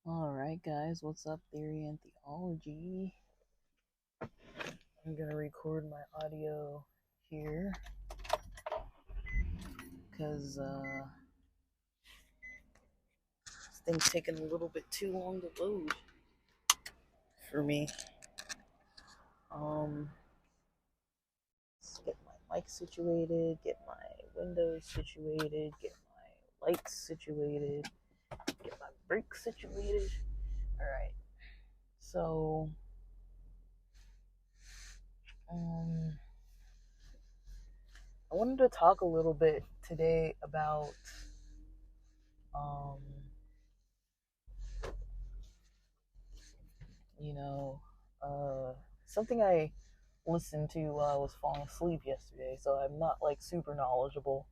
Alright guys, what's up, Theory and Theology? I'm gonna record my audio here because this thing's taking a little bit too long to load for me. Let's get my mic situated, get my windows situated, get my lights situated, get my brakes situated. Alright, so I wanted to talk a little bit today about something I listened to while I was falling asleep yesterday, so I'm not like super knowledgeable,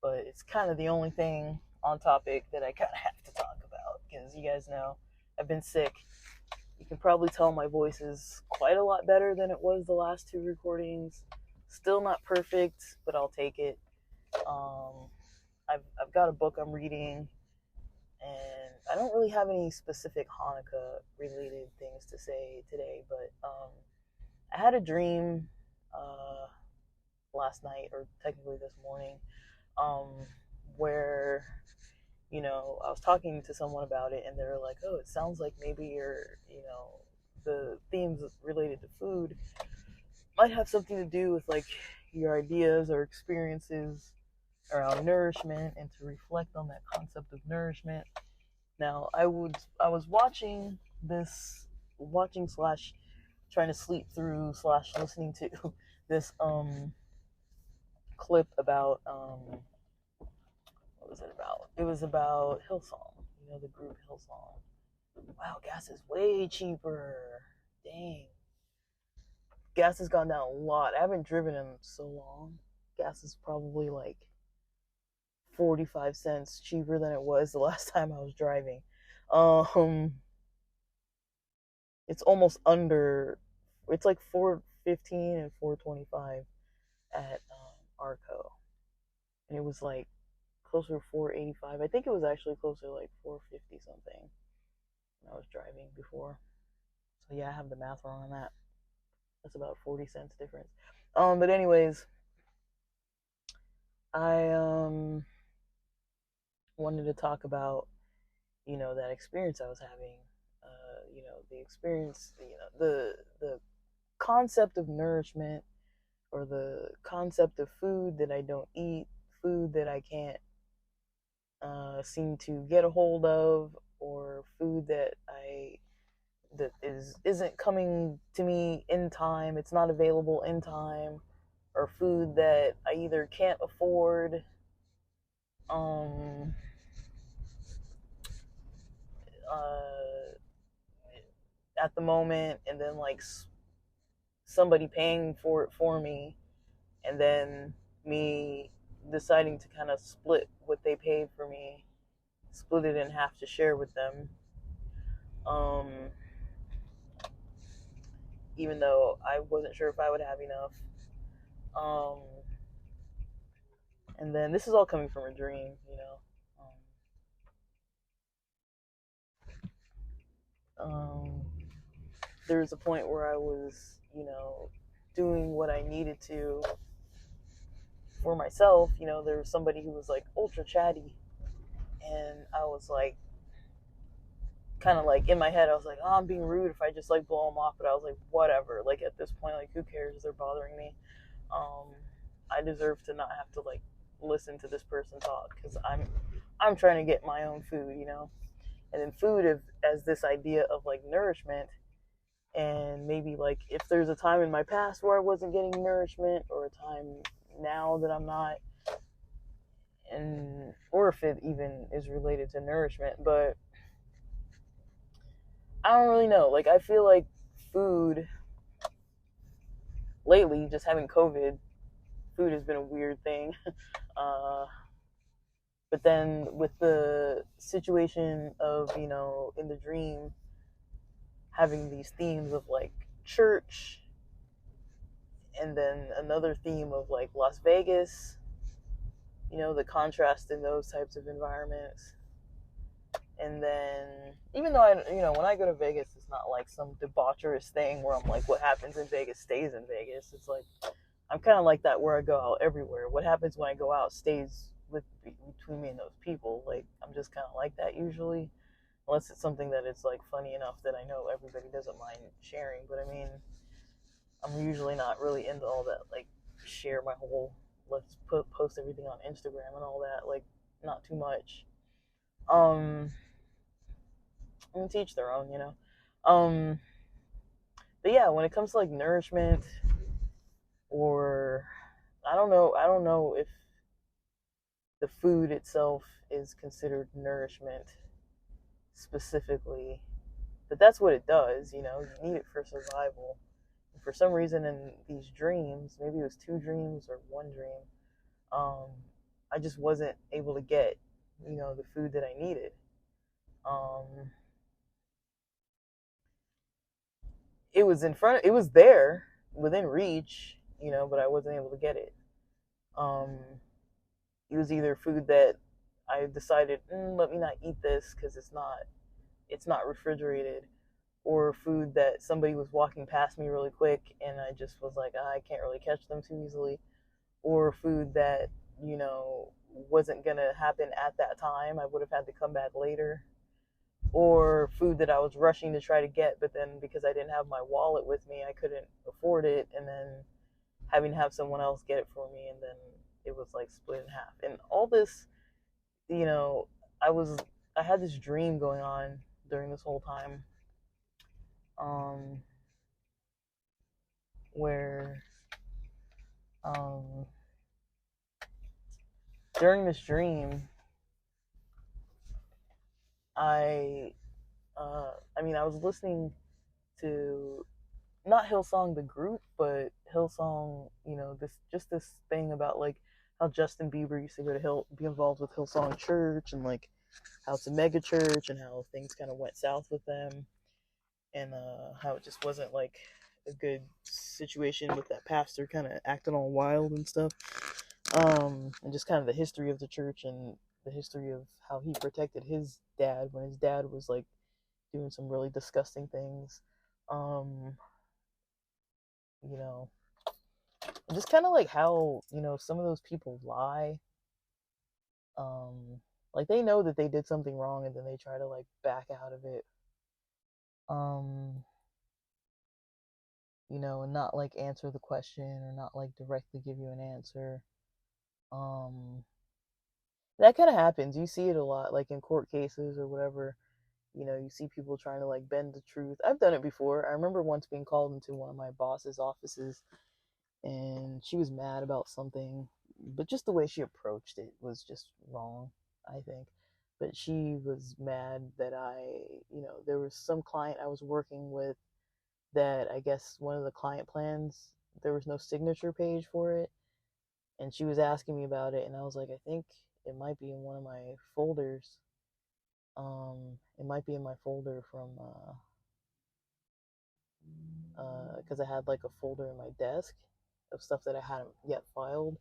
but it's kind of the only thing on topic that I kind of have to talk about because you guys know I've been sick. You can probably tell my voice is quite a lot better than it was the last two recordings. Still not perfect, but I'll take it. I've got a book I'm reading, and I don't really have any specific Hanukkah related things to say today, but I had a dream last night, or technically this morning, where, I was talking to someone about it, and they were like, oh, it sounds like maybe the themes related to food might have something to do with, like, your ideas or experiences around nourishment, and to reflect on that concept of nourishment. Now, I was watching slash trying to sleep through slash listening to this clip about what was it about? It was about Hillsong, the group Hillsong. Wow, gas is way cheaper. Dang. Gas has gone down a lot. I haven't driven in so long. Gas is probably like 45 cents cheaper than it was the last time I was driving. It's almost under, it's like $4.15 and $4.25 at Arco. And it was like closer to $4.85. I think it was actually closer to like $4.50 something when I was driving before. So yeah, I have the math wrong on that. That's about 40 cents difference. But anyways, I wanted to talk about, that experience I was having. The experience, the concept of nourishment, or the concept of food that I don't eat, food that I can't seem to get a hold of, or food that isn't coming to me in time, it's not available in time, or food that I either can't afford at the moment, and then like somebody paying for it for me, and then me deciding to kind of split what they paid for me, split it in half to share with them. Even though I wasn't sure if I would have enough. And then this is all coming from a dream, there was a point where I was, doing what I needed to for myself. There was somebody who was like ultra chatty, and I was like, kind of like in my head, I was like, oh, I'm being rude if I just like blow them off. But I was like, whatever. Like at this point, like who cares? They're bothering me. I deserve to not have to like listen to this person talk, because I'm trying to get my own food, And then food as this idea of like nourishment, and maybe like if there's a time in my past where I wasn't getting nourishment, or a time now that I'm not, and or if it even is related to nourishment, but I don't really know. Like I feel like food lately, just having COVID, food has been a weird thing. But then with the situation of, in the dream, having these themes of like church and then another theme of like Las Vegas, the contrast in those types of environments. And then, even though when I go to Vegas, it's not like some debaucherous thing where I'm like, what happens in Vegas stays in Vegas. It's like, I'm kind of like that where I go out everywhere. What happens when I go out stays between me and those people. Like, I'm just kind of like that usually, unless it's something that it's like funny enough that I know everybody doesn't mind sharing. But I mean, I'm usually not really into all that, like, share my whole, post everything on Instagram and all that. Like, not too much. I mean, teach their own. Um, but yeah, when it comes to like nourishment, or I don't know if the food itself is considered nourishment specifically, but that's what it does. You need it for survival. And for some reason, in these dreams, maybe it was two dreams or one dream, um, I just wasn't able to get, the food that I needed. Um, it was there within reach, but I wasn't able to get it. Um, it was either food that I decided, let me not eat this because it's not refrigerated, or food that somebody was walking past me really quick and I just was like, I can't really catch them too easily, or food that wasn't gonna happen at that time. I would have had to come back later, or food that I was rushing to try to get, but then because I didn't have my wallet with me, I couldn't afford it, and then having to have someone else get it for me, and then it was like split in half. And all this, you know, I was I had this dream going on during this whole time, um, where um, during this dream, I I was listening to not Hillsong the group, but Hillsong, this thing about like how Justin Bieber used to go to be involved with Hillsong Church, and like how it's a mega church, and how things kind of went south with them, and how it just wasn't like a good situation with that pastor kind of acting all wild and stuff. And just kind of the history of the church, and the history of how he protected his dad when his dad was like doing some really disgusting things. Um, you know, just kind of like how, some of those people lie. Um, like they know that they did something wrong and then they try to like back out of it. Um, and not like answer the question, or not like directly give you an answer. Um, that kind of happens. You see it a lot, like in court cases or whatever. You see people trying to like bend the truth. I've done it before. I remember once being called into one of my boss's offices, and she was mad about something, but just the way she approached it was just wrong, I think. But she was mad that there was some client I was working with that I guess one of the client plans, there was no signature page for it. And she was asking me about it, and I was like, I think it might be in one of my folders. It might be in my folder from, because I had like a folder in my desk of stuff that I hadn't yet filed.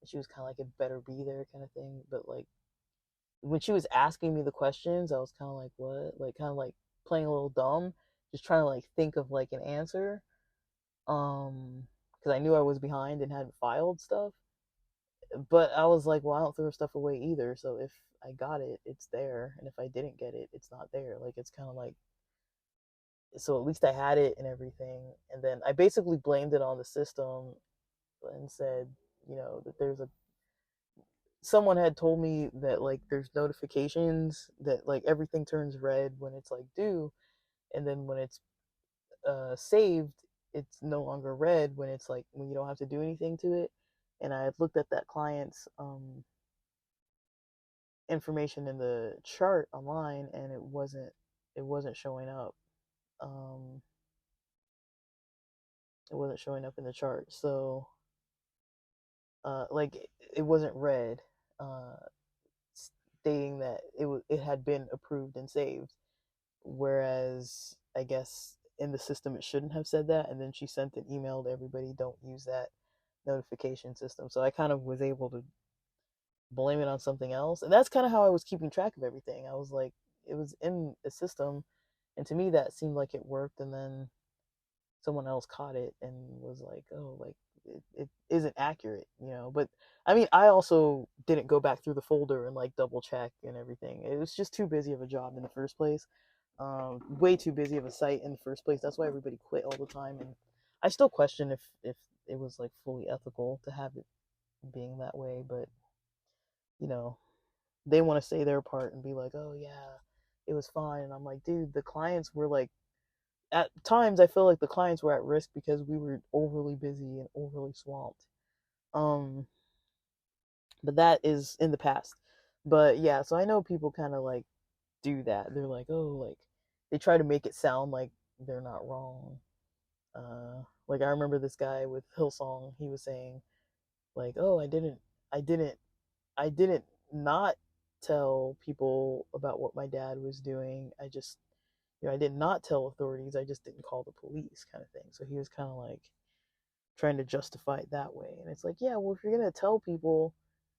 And she was kind of like, it better be there kind of thing. But like, when she was asking me the questions, I was kind of like, what? Like, kind of like playing a little dumb, just trying to like think of like an answer. Because I knew I was behind and hadn't filed stuff. But I was like, well, I don't throw stuff away either. So if I got it, it's there. And if I didn't get it, it's not there. Like, it's kind of like, so at least I had it and everything. And then I basically blamed it on the system and said, that someone had told me that like there's notifications that like everything turns red when it's like due, and then when it's saved, it's no longer red when it's like when you don't have to do anything to it. And I had looked at that client's information in the chart online, and it wasn't showing up. Um, it wasn't showing up in the chart, so like it wasn't red, uh, stating that it had been approved and saved. Whereas I guess in the system it shouldn't have said that, and then she sent an email to everybody, don't use that notification system. So I kind of was able to blame it on something else. And that's kind of how I was keeping track of everything. I was like, it was in the system, and to me that seemed like it worked. And then someone else caught it and was like, oh, like it isn't accurate, you know. But I mean, I also didn't go back through the folder and like double check and everything. It was just too busy of a job in the first place. Way too busy of a site in the first place. That's why everybody quit all the time. And I still question if it was like fully ethical to have it being that way. But you know, they want to say their part and be like, oh yeah, it was fine. And I'm like, dude, the clients were like, at times I feel like the clients were at risk because we were overly busy and overly swamped. Um, but that is in the past. But yeah, so I know people kind of like do that. They're like, oh, like they try to make it sound like they're not wrong. Like I remember this guy with Hillsong. He was saying like, oh, I didn't, I didn't not tell people about what my dad was doing. I just, I did not tell authorities. I just didn't call the police, kind of thing. So he was kind of like trying to justify it that way. And it's like, yeah, well, if you're gonna tell people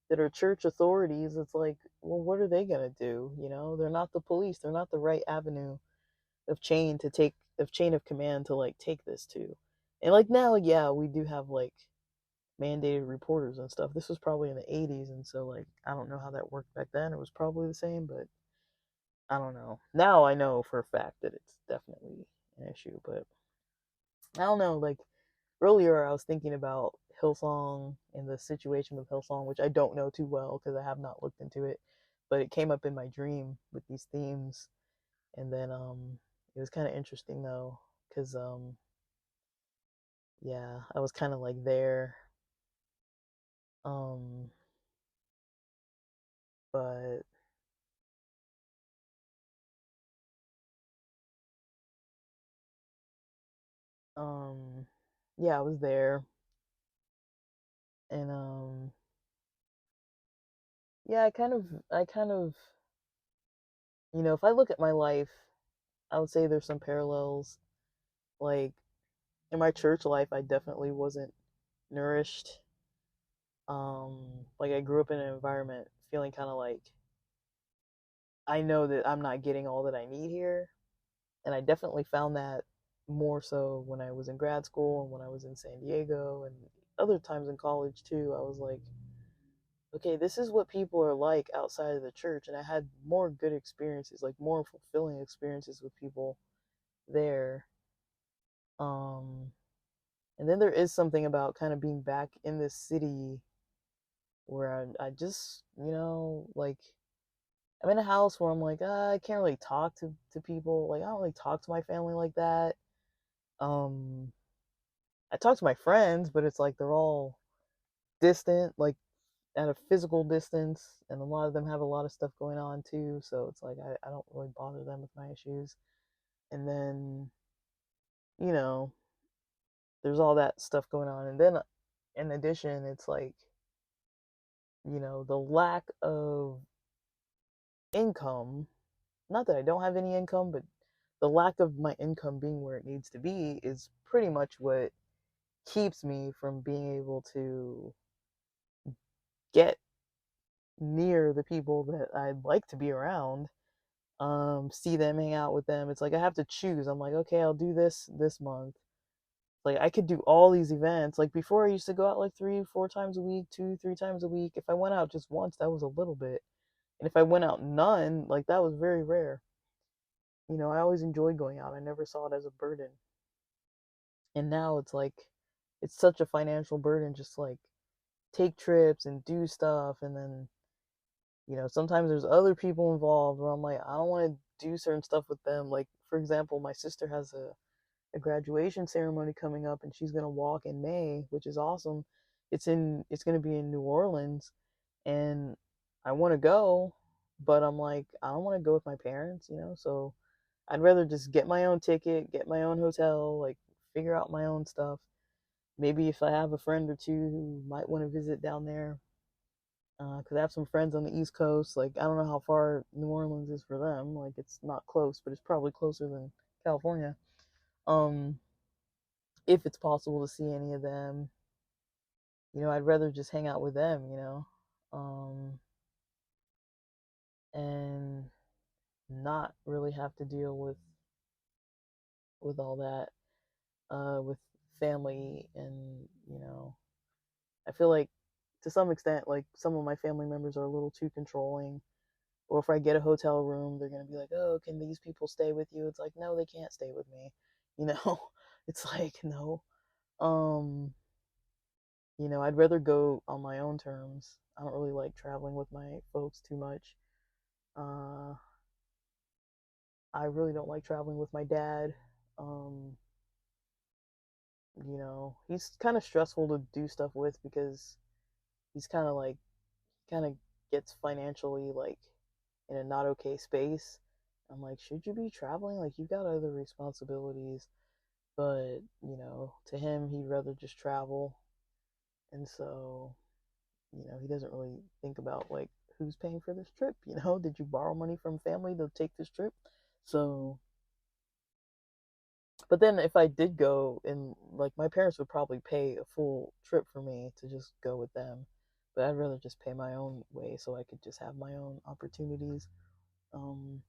that are church authorities, it's like, well, what are they gonna do? You know, they're not the police. They're not the right avenue of chain of command to like take this to. And like now, yeah, we do have like mandated reporters and stuff. This was probably in the 80s, and so like I don't know how that worked back then. It was probably the same, but I don't know. Now I know for a fact that it's definitely an issue, but I don't know. Like earlier, I was thinking about Hillsong and the situation with Hillsong, which I don't know too well because I have not looked into it, but it came up in my dream with these themes, and then it was kind of interesting though, because yeah, I was kind of like there, um, but um, yeah, I was there, and yeah, I kind of, you know, if I look at my life, I would say there's some parallels. Like in my church life, I definitely wasn't nourished. Like I grew up in an environment feeling kind of like I know that I'm not getting all that I need here, and I definitely found that more so when I was in grad school and when I was in San Diego and other times in college too. I was like, okay, this is what people are like outside of the church, and I had more good experiences, like more fulfilling experiences with people there. Um, and then there is something about kind of being back in this city where I just, you know, like I'm in a house where I'm like, I can't really talk to people. Like, I don't really talk to my family like that. Um, I talk to my friends, but it's like they're all distant, like at a physical distance, and a lot of them have a lot of stuff going on too. So it's like I don't really bother them with my issues. And then, you know, there's all that stuff going on. And then in addition, it's like, you know, the lack of income, not that I don't have any income, but the lack of my income being where it needs to be is pretty much what keeps me from being able to get near the people that I'd like to be around, see them, hang out with them. It's like I have to choose. I'm like, okay, I'll do this month. Like I could do all these events. Like before I used to go out like 3, 4 times a week, 2, 3 times a week. If I went out just once, that was a little bit. And if I went out none, like that was very rare. You know, I always enjoyed going out. I never saw it as a burden. And now it's like it's such a financial burden just like take trips and do stuff, and then you know sometimes there's other people involved where I'm like I don't want to do certain stuff with them. Like for example, my sister has a graduation ceremony coming up and she's going to walk in May, which is awesome. It's going to be in New Orleans, and I want to go, but I'm like I don't want to go with my parents, you know. So I'd rather just get my own ticket, get my own hotel, like figure out my own stuff. Maybe if I have a friend or two who might want to visit down there, because I have some friends on the East Coast. Like I don't know how far New Orleans is for them. Like it's not close, but it's probably closer than California. Um, if it's possible to see any of them, I'd rather just hang out with them. And not really have to deal with all that, with family. And I feel like to some extent, like some of my family members are a little too controlling. Or if I get a hotel room, they're gonna be like, "Oh, can these people stay with you?" It's like, no, they can't stay with me. You know, it's like, no. Um, I'd rather go on my own terms. I don't really like traveling with my folks too much. Uh, I really don't like traveling with my dad. Um, he's kind of stressful to do stuff with because he's kind of gets financially like in a not okay space. I'm like, should you be traveling? Like, you've got other responsibilities. But, to him, he'd rather just travel. And so, he doesn't really think about, like, who's paying for this trip? Did you borrow money from family to take this trip? So, but then if I did go, and like my parents would probably pay a full trip for me to just go with them. But I'd rather just pay my own way so I could just have my own opportunities. Um,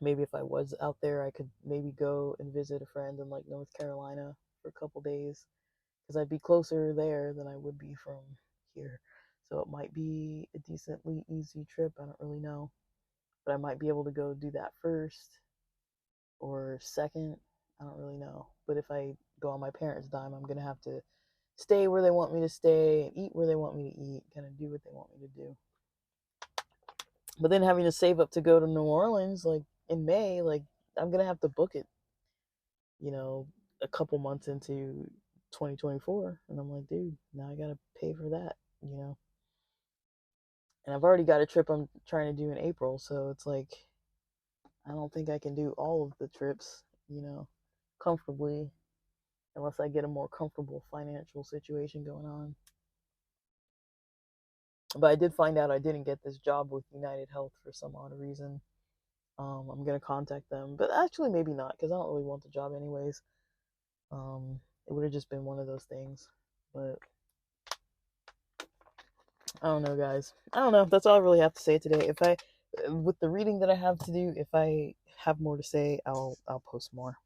Maybe if I was out there, I could maybe go and visit a friend in like North Carolina for a couple days because I'd be closer there than I would be from here. So it might be a decently easy trip. I don't really know. But I might be able to go do that first or second. I don't really know. But if I go on my parents' dime, I'm going to have to stay where they want me to stay and eat where they want me to eat, kind of do what they want me to do. But then having to save up to go to New Orleans, like in May, like I'm going to have to book it, you know, a couple months into 2024. And I'm like, dude, now I got to pay for that. And I've already got a trip I'm trying to do in April. So it's like, I don't think I can do all of the trips, comfortably unless I get a more comfortable financial situation going on. But I did find out I didn't get this job with United Health for some odd reason. I'm gonna contact them, but actually maybe not because I don't really want the job anyways. It would have just been one of those things, but I don't know, guys. I don't know. That's all I really have to say today. With the reading that I have to do, if I have more to say, I'll post more.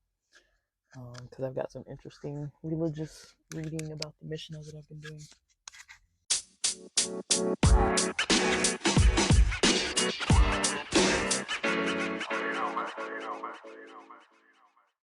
Because I've got some interesting religious reading about the Mishnah that I've been doing.